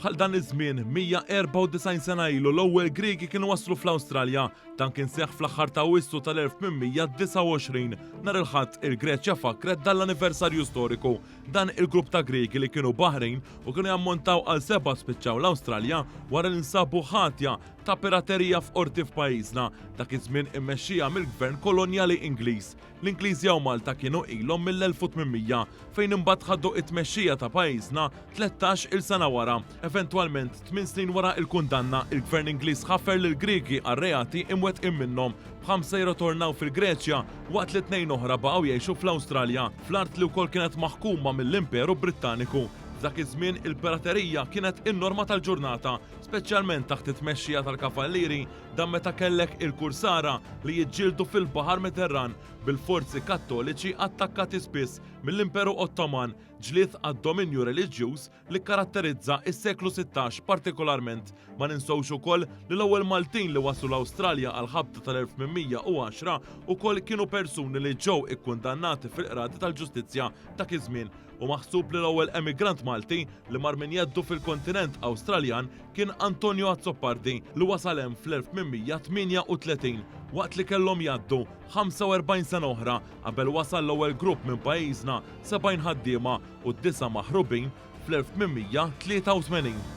Bħal dan iż-żmien 194 sena ilu l-ewwel Griegi kienu waslu fl-Awstralja. Dan kien seħħ fl-aħħar ta' Awwissu tal-1829. Nhar il-Ħadd il-Greċja fakret dan l-anniversarju storiku. Dan il-grupp ta' Griegi li kienu baħrin u kienu jammontaw għal 7 spiċċaw l-Awstralja wara li nsabu ħatja ta' piraterija f'qorti f'pajjiżna. Dak iż-żmien immexxija mill-Gvern Kolonjali Ingliż. L-Ingliżi u Malta kienu ilhom mill-1800 fejn imbagħad ħaddu t-tmexxija ta' pajjiżna 13-il sena wara. Eventwalment 8 snin wara il-kundanna, il-Gvern Ingliż ħaffer lil Griegi għar-reati imwettqin minnhom. b'5 jirritornaw fil-Greċja waqt li 2 oħra baqgħu jgħixu fl-Awstralja, fl-art li wkoll kienet maħkuma mill-Imperu Brittaniku. F'dak iż-żmien il-piraterija kienet in-norma tal-ġurnata, speċjalment taħt it-tmexxija tal-kavallieri dan meta kellek il-kursara li jiġġieldu fil-Baħar Mediterran bil-forzi Kattoliċi attakkati spiss mill-Imperu Ottoman, ġlied għad-dominju reliġjuż li karatterizza s-seklu 16 partikolarment. Ma ninsewx ukoll li l-ewwel Maltin li waslu l-Awstralja għal ħabta tal-1810 ukoll kienu persuni li ġew ikkundannati fil-qrati tal-ġustizzja dak iż-żmien u maħsub li l-ewwel emigrant Malti li mar min jeddu fil-kontinent Awstraljan kien Antonio Azzopardi li wasal hemm fl-1838 waqt li kellhom jgħaddu 45 sena oħra qabel wasal l-ewwel grupp minn pajjiżna 70 ħaddiema u 9 maħrubin fl-1883.